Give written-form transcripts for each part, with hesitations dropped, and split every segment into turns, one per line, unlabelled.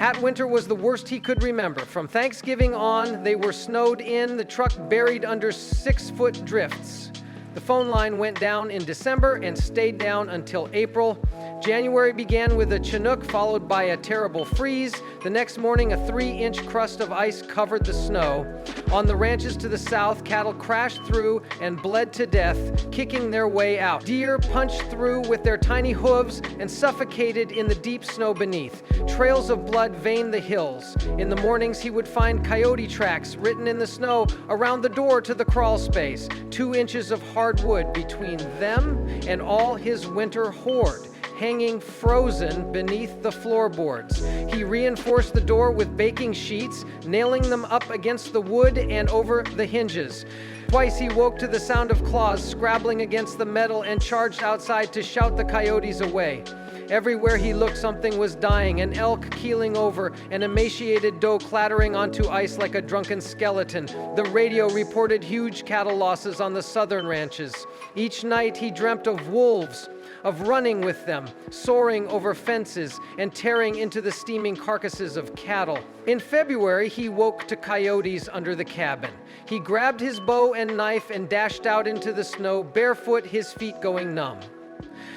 That winter was the worst he could remember. From Thanksgiving on, they were snowed in, the truck buried under 6-foot drifts. The phone line went down in December and stayed down until April. January began with a Chinook followed by a terrible freeze. The next morning, a 3-inch crust of ice covered the snow. On the ranches to the south, cattle crashed through and bled to death, kicking their way out. Deer punched through with their tiny hooves and suffocated in the deep snow beneath. Trails of blood veined the hills. In the mornings, he would find coyote tracks written in the snow around the door to the crawl space, 2 inches of hard wood between them and all his winter hoard, hanging frozen beneath the floorboards. He reinforced the door with baking sheets, nailing them up against the wood and over the hinges. Twice he woke to the sound of claws scrabbling against the metal and charged outside to shout the coyotes away. Everywhere he looked, something was dying, an elk keeling over, an emaciated doe clattering onto ice like a drunken skeleton. The radio reported huge cattle losses on the southern ranches. Each night he dreamt of wolves, of running with them, soaring over fences, and tearing into the steaming carcasses of cattle. In February, he woke to coyotes under the cabin. He grabbed his bow and knife and dashed out into the snow, barefoot, his feet going numb.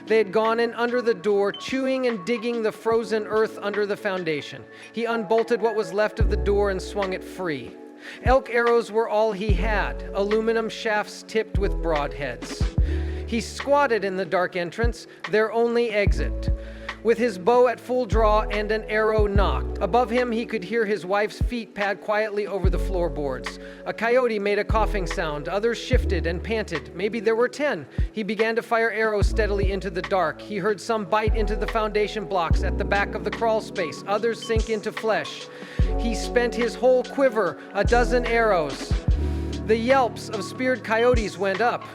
They had gone in under the door, chewing and digging the frozen earth under the foundation. He unbolted what was left of the door and swung it free. Elk arrows were all he had, aluminum shafts tipped with broadheads. He squatted in the dark entrance, their only exit, with his bow at full draw and an arrow nocked. Above him, he could hear his wife's feet pad quietly over the floorboards. A coyote made a coughing sound. Others shifted and panted. Maybe there were 10. He began to fire arrows steadily into the dark. He heard some bite into the foundation blocks at the back of the crawl space. Others sink into flesh. He spent his whole quiver, a dozen arrows. The yelps of speared coyotes went up.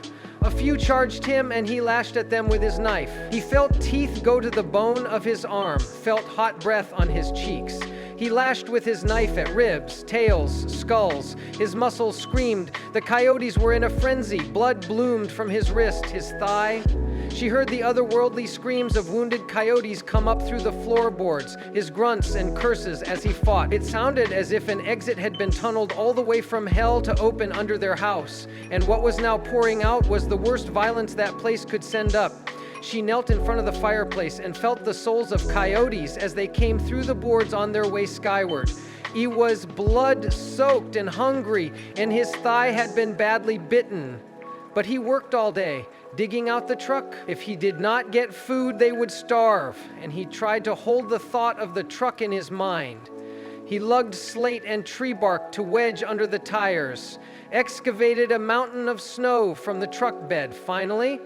A few charged him, and he lashed at them with his knife. He felt teeth go to the bone of his arm, felt hot breath on his cheeks. He lashed with his knife at ribs, tails, skulls. His muscles screamed. The coyotes were in a frenzy. Blood bloomed from his wrist, his thigh. She heard the otherworldly screams of wounded coyotes come up through the floorboards, his grunts and curses as he fought. It sounded as if an exit had been tunneled all the way from hell to open under their house, and what was now pouring out was the worst violence that place could send up. She knelt in front of the fireplace and felt the souls of coyotes as they came through the boards on their way skyward. He was blood-soaked and hungry, and his thigh had been badly bitten. But he worked all day, digging out the truck. If he did not get food, they would starve, and he tried to hold the thought of the truck in his mind. He lugged slate and tree bark to wedge under the tires, excavated a mountain of snow from the truck bed. Finally,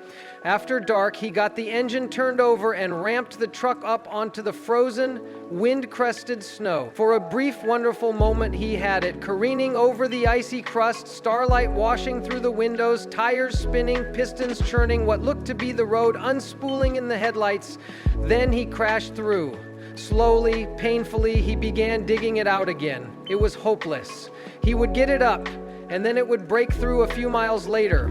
after dark, he got the engine turned over and ramped the truck up onto the frozen, wind-crusted snow. For a brief, wonderful moment, he had it, careening over the icy crust, starlight washing through the windows, tires spinning, pistons churning, what looked to be the road unspooling in the headlights. Then he crashed through. Slowly, painfully, he began digging it out again. It was hopeless. He would get it up, and then it would break through a few miles later.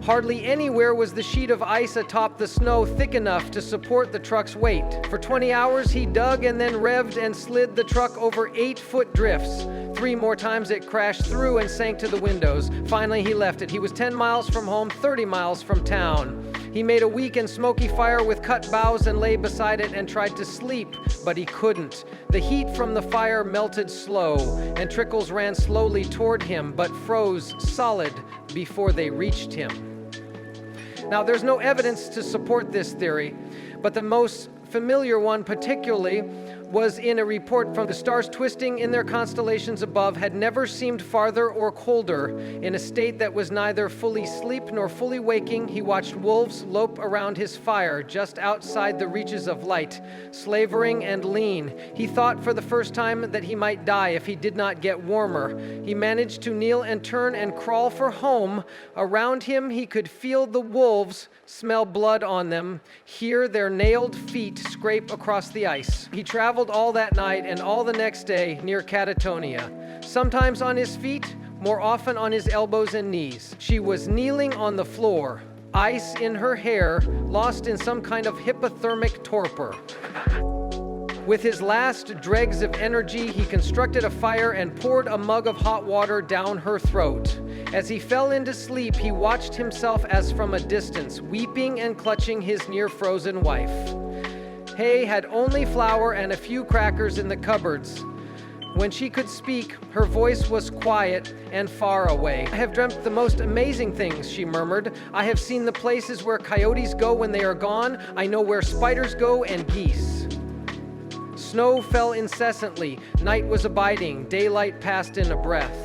Hardly anywhere was the sheet of ice atop the snow thick enough to support the truck's weight. For 20 hours, he dug and then revved and slid the truck over 8-foot drifts. 3 more times it crashed through and sank to the windows. Finally, he left it. He was 10 miles from home, 30 miles from town. He made a weak and smoky fire with cut boughs and lay beside it and tried to sleep, but he couldn't. The heat from the fire melted slow, and trickles ran slowly toward him, but froze solid before they reached him. Now, there's no evidence to support this theory, but the most familiar one particularly was in a report from the stars twisting in their constellations above had never seemed farther or colder. In a state that was neither fully asleep nor fully waking, he watched wolves lope around his fire just outside the reaches of light, slavering and lean. He thought for the first time that he might die if he did not get warmer. He managed to kneel and turn and crawl for home. Around him, he could feel the wolves, smell blood on them, hear their nailed feet scrape across the ice. He traveled all that night and all the next day near Catatonia, sometimes on his feet, more often on his elbows and knees. She was kneeling on the floor, ice in her hair, lost in some kind of hypothermic torpor. With his last dregs of energy, he constructed a fire and poured a mug of hot water down her throat. As he fell into sleep, he watched himself as from a distance, weeping and clutching his near-frozen wife. Hay had only flour and a few crackers in the cupboards. When she could speak, her voice was quiet and far away. "I have dreamt the most amazing things," she murmured. "I have seen the places where coyotes go when they are gone. I know where spiders go and geese." Snow fell incessantly. Night was abiding. Daylight passed in a breath.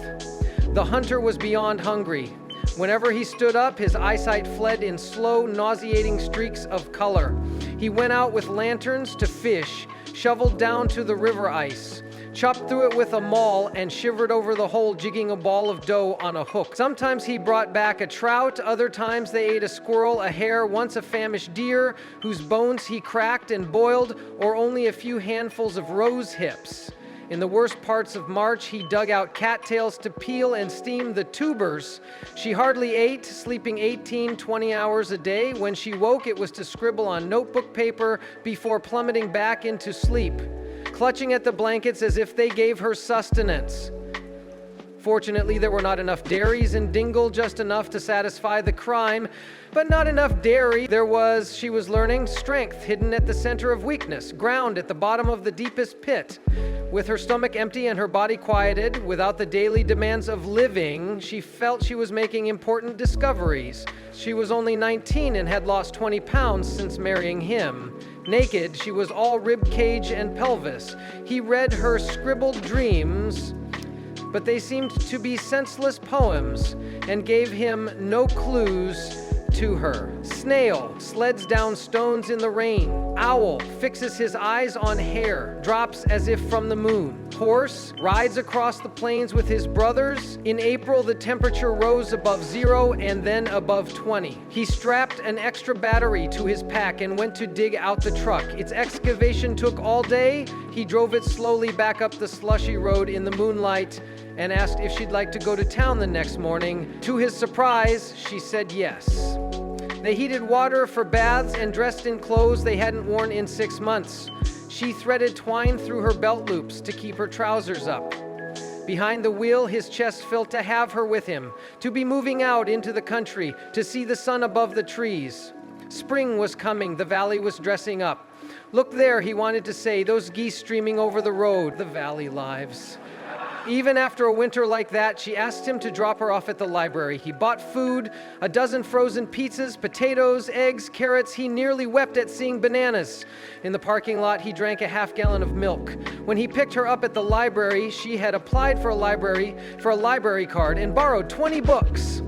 The hunter was beyond hungry. Whenever he stood up, his eyesight fled in slow, nauseating streaks of color. He went out with lanterns to fish, shoveled down to the river ice, chopped through it with a maul, and shivered over the hole, jigging a ball of dough on a hook. Sometimes he brought back a trout, other times they ate a squirrel, a hare, once a famished deer, whose bones he cracked and boiled, or only a few handfuls of rose hips. In the worst parts of March, he dug out cattails to peel and steam the tubers. She hardly ate, sleeping 18, 20 hours a day. When she woke, it was to scribble on notebook paper before plummeting back into sleep, clutching at the blankets as if they gave her sustenance. Fortunately, there were not enough dairies in Dingle, just enough to satisfy the crime, but not enough dairy. There was, she was learning, strength hidden at the center of weakness, ground at the bottom of the deepest pit. With her stomach empty and her body quieted, without the daily demands of living, she felt she was making important discoveries. She was only 19 and had lost 20 pounds since marrying him. Naked, she was all rib cage and pelvis. He read her scribbled dreams, but they seemed to be senseless poems and gave him no clues to her. Snail sleds down stones in the rain. Owl fixes his eyes on hair, drops as if from the moon. Horse rides across the plains with his brothers. In April, the temperature rose above 0 and then above 20. He strapped an extra battery to his pack and went to dig out the truck. Its excavation took all day. He drove it slowly back up the slushy road in the moonlight and asked if she'd like to go to town the next morning. To his surprise, she said yes. They heated water for baths and dressed in clothes they hadn't worn in 6 months. She threaded twine through her belt loops to keep her trousers up. Behind the wheel, his chest felt to have her with him, to be moving out into the country, to see the sun above the trees. Spring was coming, the valley was dressing up. Look there, he wanted to say, those geese streaming over the road, the valley lives. Even after a winter like that, she asked him to drop her off at the library. He bought food, a dozen frozen pizzas, potatoes, eggs, carrots. He nearly wept at seeing bananas. In the parking lot, he drank a half-gallon of milk. When he picked her up at the library, she had applied for a library card and borrowed 20 books.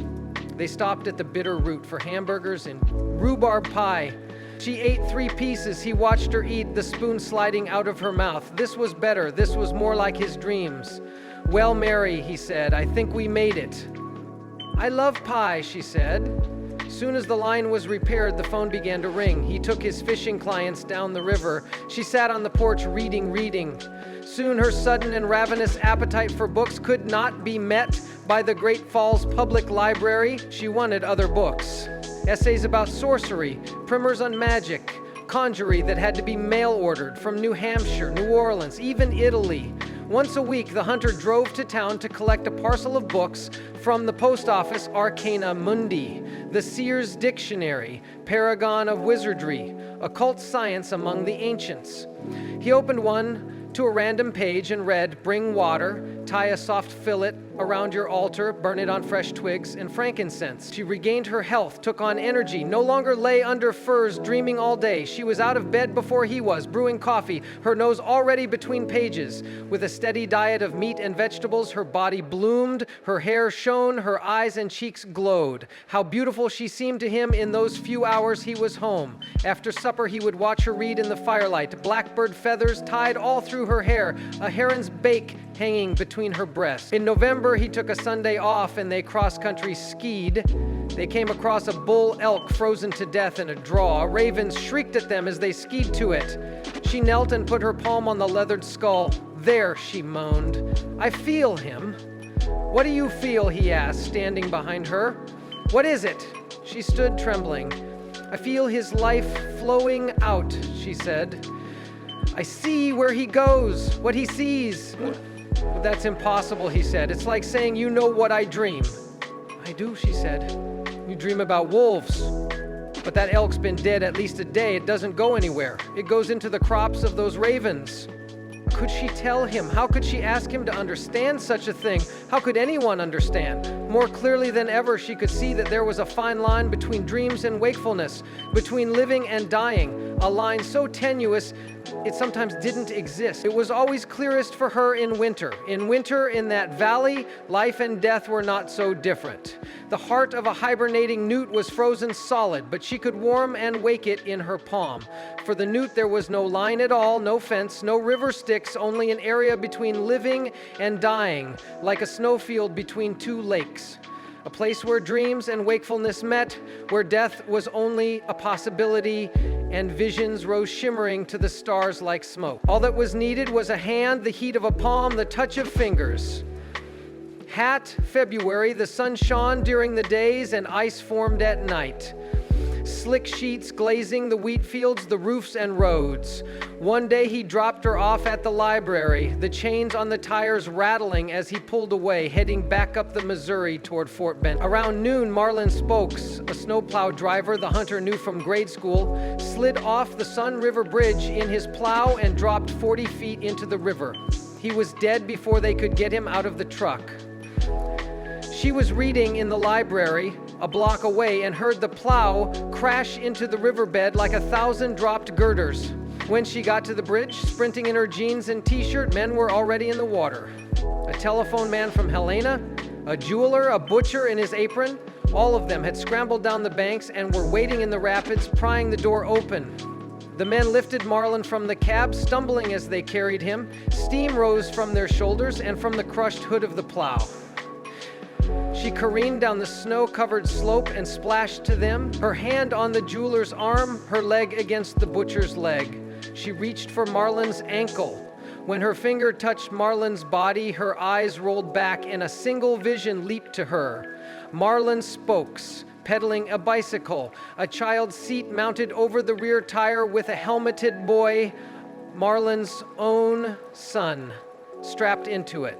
They stopped at the Bitter Root for hamburgers and rhubarb pie. She ate 3 pieces. He watched her eat, the spoon sliding out of her mouth. This was better. This was more like his dreams. "Well, Mary," he said, "I think we made it." "I love pie," she said. Soon as the line was repaired, the phone began to ring. He took his fishing clients down the river. She sat on the porch reading. Soon her sudden and ravenous appetite for books could not be met by the Great Falls Public Library. She wanted other books. Essays about sorcery, primers on magic, conjury that had to be mail-ordered from New Hampshire, New Orleans, even Italy. Once a week, the hunter drove to town to collect a parcel of books from the post office Arcana Mundi, the Sears Dictionary, paragon of wizardry, occult science among the ancients. He opened one to a random page and read, "Bring water, tie a soft fillet around your altar, burn it on fresh twigs and frankincense." She regained her health, took on energy, no longer lay under furs dreaming all day. She was out of bed before he was, brewing coffee, her nose already between pages. With a steady diet of meat and vegetables, her body bloomed, her hair shone, her eyes and cheeks glowed. How beautiful she seemed to him in those few hours he was home. After supper, he would watch her read in the firelight, blackbird feathers tied all through her hair, a heron's beak hanging between her breasts. In November, he took a Sunday off and they cross-country skied. They came across a bull elk frozen to death in a draw. Ravens shrieked at them as they skied to it. She knelt and put her palm on the leathered skull. "There," she moaned. "I feel him." "What do you feel?" he asked, standing behind her. "What is it?" She stood trembling. "I feel his life flowing out," she said. I see where he goes, what he sees. But that's impossible, he said. It's like saying you know what I dream. I do, she said. You dream about wolves. But that elk's been dead at least a day. It doesn't go anywhere. It goes into the crops of those ravens. Could she tell him? How could she ask him to understand such a thing? How could anyone understand? More clearly than ever, she could see that there was a fine line between dreams and wakefulness, between living and dying, a line so tenuous it sometimes didn't exist. It was always clearest for her in winter. In winter, in that valley, life and death were not so different. The heart of a hibernating newt was frozen solid, but she could warm and wake it in her palm. For the newt, there was no line at all, no fence, no river Styx, only an area between living and dying, like a snowfield between two lakes. A place where dreams and wakefulness met, where death was only a possibility and visions rose shimmering to the stars like smoke. All that was needed was a hand, the heat of a palm, the touch of fingers. Hat, February, the sun shone during the days and ice formed at night. Slick sheets glazing the wheat fields, the roofs and roads. One day he dropped her off at the library, the chains on the tires rattling as he pulled away, heading back up the Missouri toward Fort Benton. Around noon, Marlin Spokes, a snowplow driver the hunter knew from grade school, slid off the Sun River Bridge in his plow and dropped 40 feet into the river. He was dead before they could get him out of the truck. She was reading in the library a block away and heard the plow crash into the riverbed like 1,000 dropped girders. When she got to the bridge, sprinting in her jeans and t-shirt, men were already in the water. A telephone man from Helena, a jeweler, a butcher in his apron, all of them had scrambled down the banks and were waiting in the rapids, prying the door open. The men lifted Marlin from the cab, stumbling as they carried him. Steam rose from their shoulders and from the crushed hood of the plow. She careened down the snow-covered slope and splashed to them, her hand on the jeweler's arm, her leg against the butcher's leg. She reached for Marlin's ankle. When her finger touched Marlin's body, her eyes rolled back and a single vision leaped to her. Marlin Spokes, pedaling a bicycle, a child's seat mounted over the rear tire with a helmeted boy, Marlin's own son, strapped into it.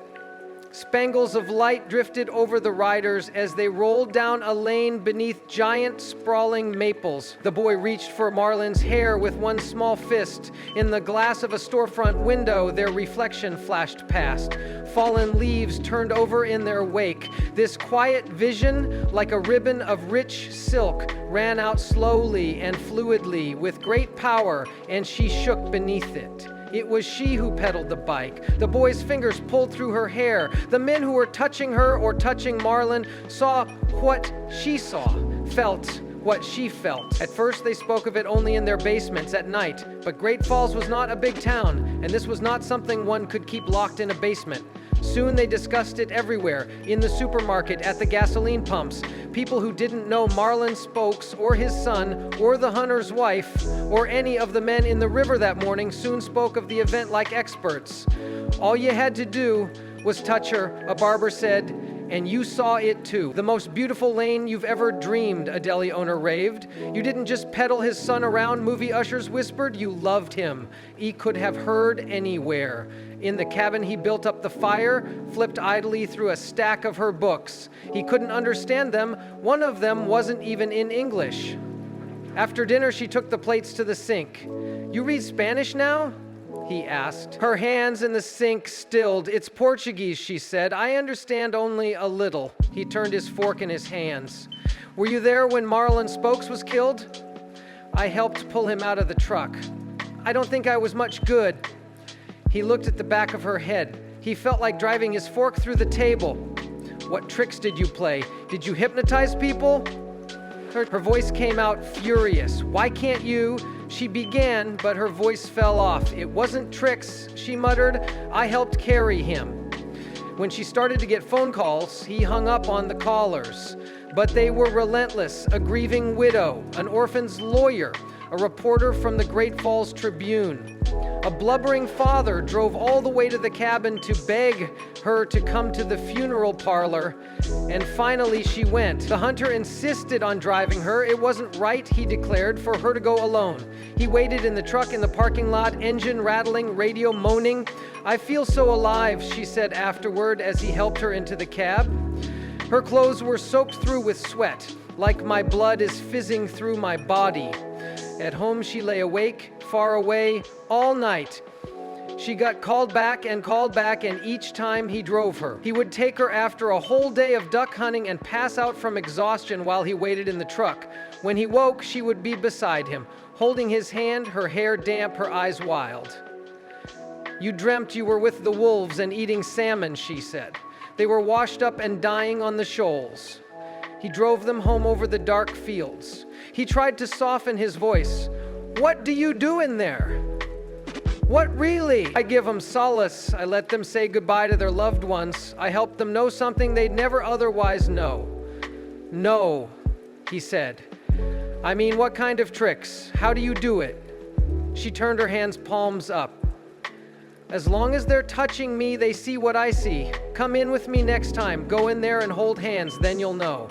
Spangles of light drifted over the riders as they rolled down a lane beneath giant, sprawling maples. The boy reached for Marlin's hair with one small fist. In the glass of a storefront window, their reflection flashed past. Fallen leaves turned over in their wake. This quiet vision, like a ribbon of rich silk, ran out slowly and fluidly with great power, and she shook beneath it. It was she who pedaled the bike. The boy's fingers pulled through her hair. The men who were touching her or touching Marlin saw what she saw, felt what she felt. At first, they spoke of it only in their basements at night, but Great Falls was not a big town, and this was not something one could keep locked in a basement. Soon they discussed it everywhere, in the supermarket, at the gasoline pumps. People who didn't know Marlin Spokes or his son or the hunter's wife or any of the men in the river that morning soon spoke of the event like experts. All you had to do was touch her, a barber said, and you saw it too. The most beautiful lane you've ever dreamed, a deli owner raved. You didn't just pedal his son around, movie ushers whispered, you loved him. He could have heard anywhere. In the cabin he built up the fire, flipped idly through a stack of her books. He couldn't understand them. One of them wasn't even in English. After dinner she took the plates to the sink. You read Spanish now? He asked. Her hands in the sink stilled. It's Portuguese, she said. I understand only a little. He turned his fork in his hands. Were you there when Marlin Spokes was killed? I helped pull him out of the truck. I don't think I was much good. He looked at the back of her head. He felt like driving his fork through the table. What tricks did you play? Did you hypnotize people? Her voice came out furious. Why can't you? She began, but her voice fell off. It wasn't tricks, she muttered. I helped carry him. When she started to get phone calls, he hung up on the callers. But they were relentless. A grieving widow, an orphan's lawyer, a reporter from the Great Falls Tribune. A blubbering father drove all the way to the cabin to beg her to come to the funeral parlor, and finally she went. The hunter insisted on driving her. It wasn't right, he declared, for her to go alone. He waited in the truck in the parking lot, engine rattling, radio moaning. "I feel so alive," she said afterward as he helped her into the cab. Her clothes were soaked through with sweat, like my blood is fizzing through my body. At home she lay awake, far away, all night. She got called back, and each time he drove her. He would take her after a whole day of duck hunting and pass out from exhaustion while he waited in the truck. When he woke, she would be beside him, holding his hand, her hair damp, her eyes wild. "You dreamt you were with the wolves and eating salmon," she said. "They were washed up and dying on the shoals." He drove them home over the dark fields. He tried to soften his voice. "What do you do in there?" "What really?" "I give them solace. I let them say goodbye to their loved ones. I help them know something they'd never otherwise know." "No," he said. "I mean, what kind of tricks? How do you do it?" She turned her hands palms up. "As long as they're touching me, they see what I see. Come in with me next time. Go in there and hold hands, then you'll know."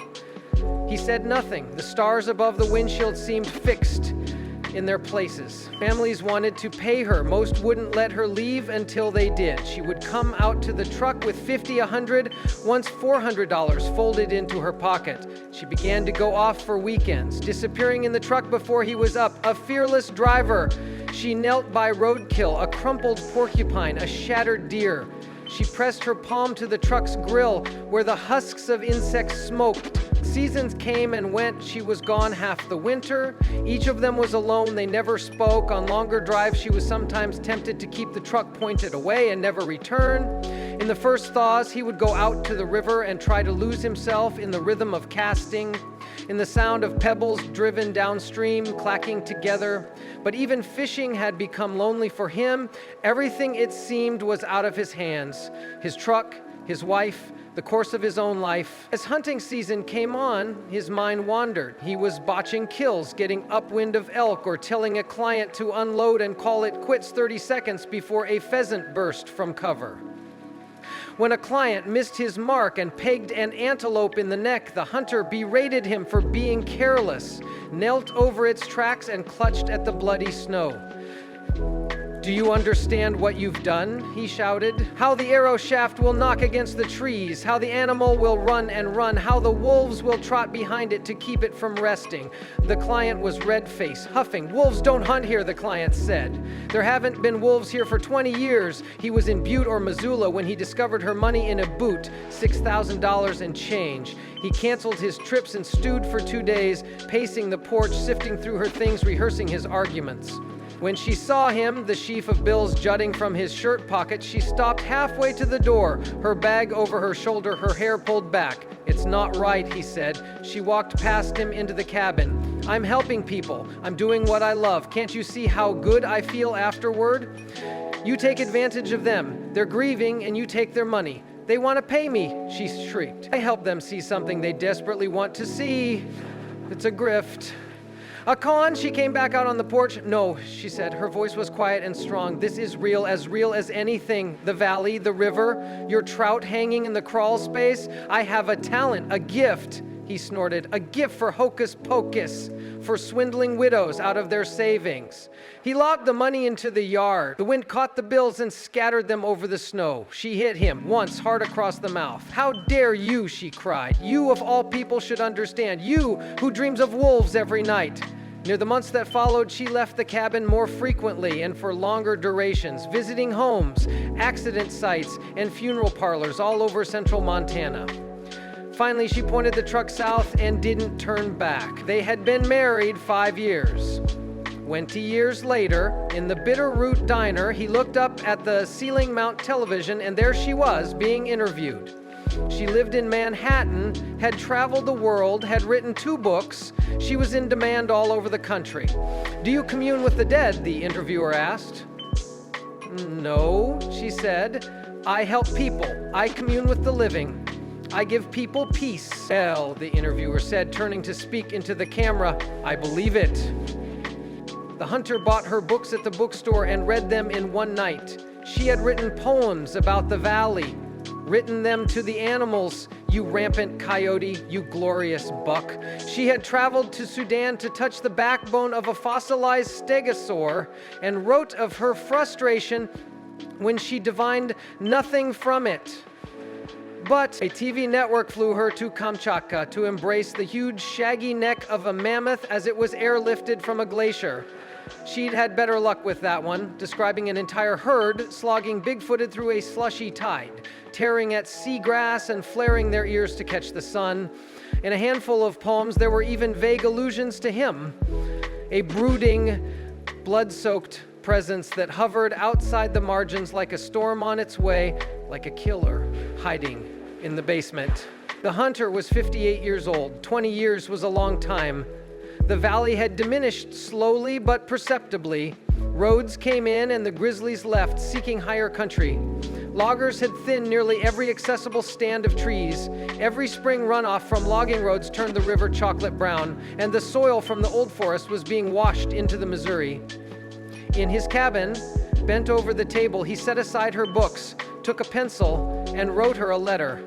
He said nothing. The stars above the windshield seemed fixed in their places. Families wanted to pay her. Most wouldn't let her leave until they did. She would come out to the truck with $50, $100, once $400 folded into her pocket. She began to go off for weekends, disappearing in the truck before he was up. A fearless driver. She knelt by roadkill, a crumpled porcupine, a shattered deer. She pressed her palm to the truck's grill where the husks of insects smoked. Seasons came and went. She was gone half the winter. Each of them was alone. They never spoke. On longer drives, she was sometimes tempted to keep the truck pointed away and never return. In the first thaws, he would go out to the river and try to lose himself in the rhythm of casting, in the sound of pebbles driven downstream, clacking together. But even fishing had become lonely for him. Everything, it seemed, was out of his hands. His truck, his wife, the course of his own life. As hunting season came on, his mind wandered. He was botching kills, getting upwind of elk, or telling a client to unload and call it quits 30 seconds before a pheasant burst from cover. When a client missed his mark and pegged an antelope in the neck, the hunter berated him for being careless, knelt over its tracks and clutched at the bloody snow. "Do you understand what you've done?" he shouted. "How the arrow shaft will knock against the trees, how the animal will run and run, how the wolves will trot behind it to keep it from resting." The client was red-faced, huffing. "Wolves don't hunt here," the client said. "There haven't been wolves here for 20 years. He was in Butte or Missoula when he discovered her money in a boot, $6,000 and change. He canceled his trips and stewed for 2 days, pacing the porch, sifting through her things, rehearsing his arguments. When she saw him, the sheaf of bills jutting from his shirt pocket, she stopped halfway to the door, her bag over her shoulder, her hair pulled back. "It's not right," he said. She walked past him into the cabin. "I'm helping people. I'm doing what I love. Can't you see how good I feel afterward? You take advantage of them. They're grieving and you take their money. They want to pay me," she shrieked. "I help them see something they desperately want to see. It's a grift." "A con?" She came back out on the porch. "No," she said. Her voice was quiet and strong. "This is real as anything. The valley, the river, your trout hanging in the crawl space. I have a talent, a gift," he snorted. "A gift for hocus pocus, for swindling widows out of their savings." He lobbed the money into the yard. The wind caught the bills and scattered them over the snow. She hit him once hard across the mouth. "How dare you," she cried. "You of all people should understand. You who dreams of wolves every night." Near the months that followed, she left the cabin more frequently and for longer durations, visiting homes, accident sites, and funeral parlors all over central Montana. Finally, she pointed the truck south and didn't turn back. They had been married 5 years. 20 years later, in the Bitterroot Diner, he looked up at the ceiling mount television, and there she was, being interviewed. She lived in Manhattan, had traveled the world, had written 2 books. She was in demand all over the country. "Do you commune with the dead?" the interviewer asked. "No," she said. "I help people. I commune with the living. I give people peace." "Well," the interviewer said, turning to speak into the camera, "I believe it." The hunter bought her books at the bookstore and read them in one night. She had written poems about the valley, written them to the animals, you rampant coyote, you glorious buck. She had traveled to Sudan to touch the backbone of a fossilized stegosaur and wrote of her frustration when she divined nothing from it. But a TV network flew her to Kamchatka to embrace the huge shaggy neck of a mammoth as it was airlifted from a glacier. She'd had better luck with that one, describing an entire herd slogging big-footed through a slushy tide, tearing at seagrass and flaring their ears to catch the sun. In a handful of poems, there were even vague allusions to him, a brooding, blood-soaked presence that hovered outside the margins like a storm on its way, like a killer hiding in the basement. The hunter was 58 years old. 20 years was a long time. The valley had diminished slowly but perceptibly. Roads came in and the grizzlies left, seeking higher country. Loggers had thinned nearly every accessible stand of trees. Every spring runoff from logging roads turned the river chocolate brown, and the soil from the old forest was being washed into the Missouri. In his cabin, bent over the table, he set aside her books, took a pencil, and wrote her a letter.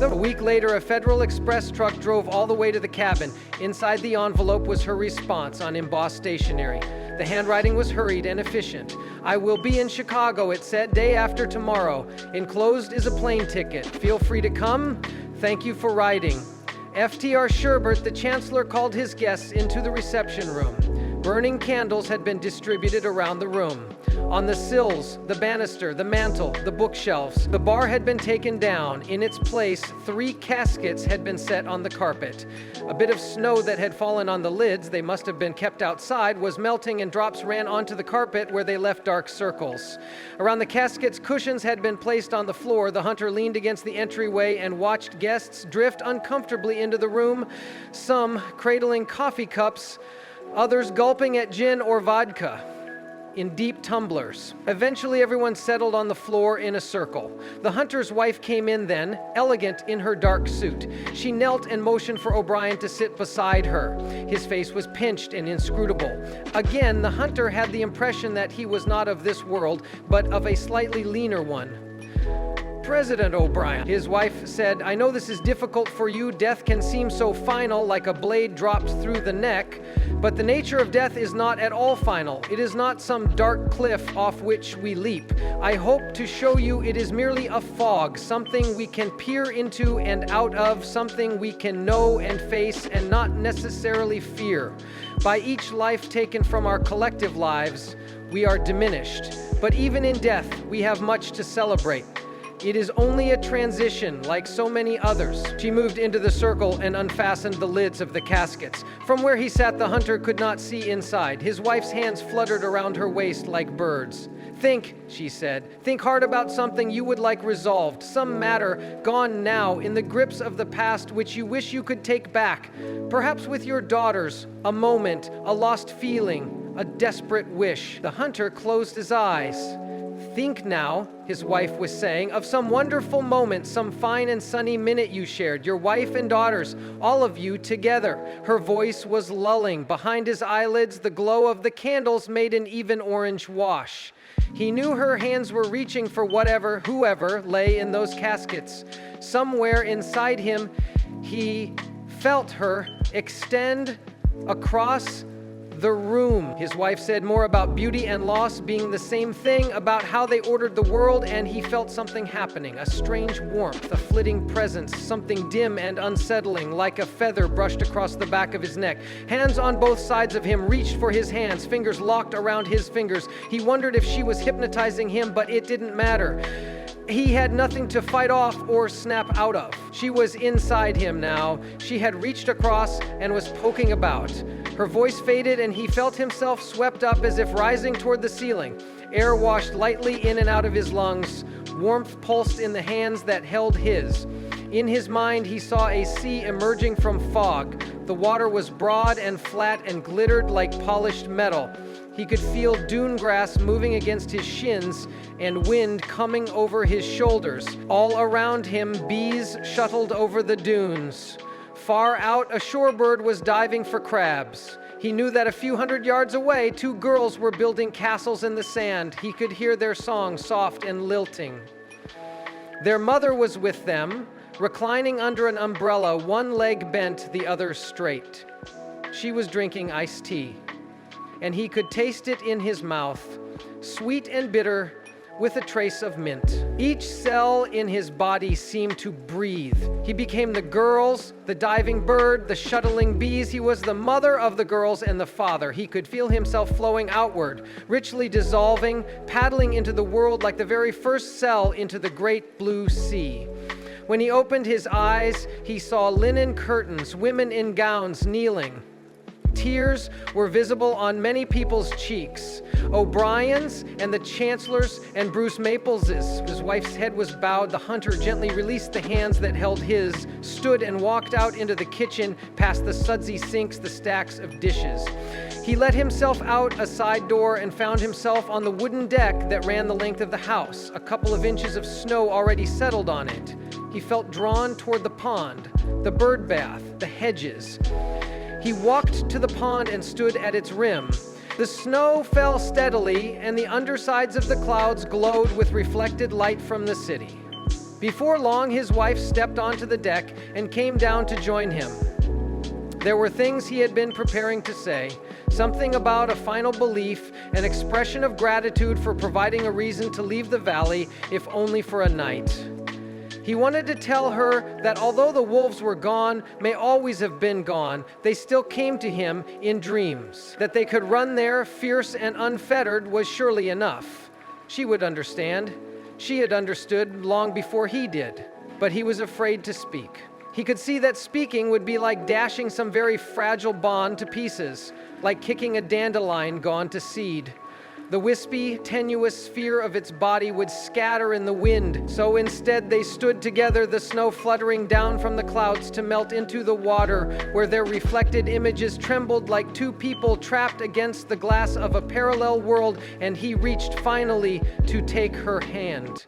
A week later, a Federal Express truck drove all the way to the cabin. Inside the envelope was her response on embossed stationery. The handwriting was hurried and efficient. I will be in Chicago, it said, day after tomorrow. Enclosed is a plane ticket. Feel free to come. Thank you for writing. FTR Sherbert, the chancellor, called his guests into the reception room. Burning candles had been distributed around the room. On the sills, the banister, the mantel, the bookshelves, the bar had been taken down. In its place, 3 caskets had been set on the carpet. A bit of snow that had fallen on the lids, they must have been kept outside, was melting and drops ran onto the carpet where they left dark circles. Around the caskets, cushions had been placed on the floor. The hunter leaned against the entryway and watched guests drift uncomfortably into the room, some cradling coffee cups, others gulping at gin or vodka in deep tumblers. Eventually, everyone settled on the floor in a circle. The hunter's wife came in then, elegant in her dark suit. She knelt and motioned for O'Brien to sit beside her. His face was pinched and inscrutable. Again, the hunter had the impression that he was not of this world, but of a slightly leaner one. President O'Brien, his wife said, I know this is difficult for you. Death can seem so final, like a blade dropped through the neck. But the nature of death is not at all final. It is not some dark cliff off which we leap. I hope to show you it is merely a fog, something we can peer into and out of, something we can know and face and not necessarily fear. By each life taken from our collective lives, we are diminished. But even in death, we have much to celebrate. It is only a transition, like so many others. She moved into the circle and unfastened the lids of the caskets. From where he sat, the hunter could not see inside. His wife's hands fluttered around her waist like birds. Think, she said, think hard about something you would like resolved, some matter gone now in the grips of the past which you wish you could take back. Perhaps with your daughters, a moment, a lost feeling, a desperate wish. The hunter closed his eyes. Think now, his wife was saying, of some wonderful moment, some fine and sunny minute you shared, your wife and daughters, all of you together. Her voice was lulling. Behind his eyelids, the glow of the candles made an even orange wash. He knew her hands were reaching for whoever lay in those caskets. Somewhere inside him, he felt her extend across the room. His wife said more about beauty and loss being the same thing, about how they ordered the world, and he felt something happening, a strange warmth, a flitting presence, something dim and unsettling, like a feather brushed across the back of his neck. Hands on both sides of him reached for his hands, fingers locked around his fingers. He wondered if she was hypnotizing him, but it didn't matter. He had nothing to fight off or snap out of. She was inside him now. She had reached across and was poking about. Her voice faded and he felt himself swept up as if rising toward the ceiling. Air washed lightly in and out of his lungs. Warmth pulsed in the hands that held his. In his mind, he saw a sea emerging from fog. The water was broad and flat and glittered like polished metal. He could feel dune grass moving against his shins and wind coming over his shoulders. All around him, bees shuttled over the dunes. Far out, a shorebird was diving for crabs. He knew that a few hundred yards away, two girls were building castles in the sand. He could hear their song, soft and lilting. Their mother was with them, reclining under an umbrella, one leg bent, the other straight. She was drinking iced tea, and he could taste it in his mouth, sweet and bitter, with a trace of mint. Each cell in his body seemed to breathe. He became the girls, the diving bird, the shuttling bees. He was the mother of the girls and the father. He could feel himself flowing outward, richly dissolving, paddling into the world like the very first cell into the great blue sea. When he opened his eyes, he saw linen curtains, women in gowns kneeling. Tears were visible on many people's cheeks. O'Brien's and the Chancellor's and Bruce Maples's. His wife's head was bowed. The hunter gently released the hands that held his, stood and walked out into the kitchen, past the sudsy sinks, the stacks of dishes. He let himself out a side door and found himself on the wooden deck that ran the length of the house, a couple of inches of snow already settled on it. He felt drawn toward the pond, the bird bath, the hedges. He walked to the pond and stood at its rim. The snow fell steadily, and the undersides of the clouds glowed with reflected light from the city. Before long, his wife stepped onto the deck and came down to join him. There were things he had been preparing to say, something about a final belief, an expression of gratitude for providing a reason to leave the valley, if only for a night. He wanted to tell her that although the wolves were gone, may always have been gone, they still came to him in dreams. That they could run there, fierce and unfettered, was surely enough. She would understand. She had understood long before he did, but he was afraid to speak. He could see that speaking would be like dashing some very fragile bond to pieces, like kicking a dandelion gone to seed. The wispy, tenuous sphere of its body would scatter in the wind, so instead they stood together, the snow fluttering down from the clouds to melt into the water, where their reflected images trembled like two people trapped against the glass of a parallel world, and he reached finally to take her hand.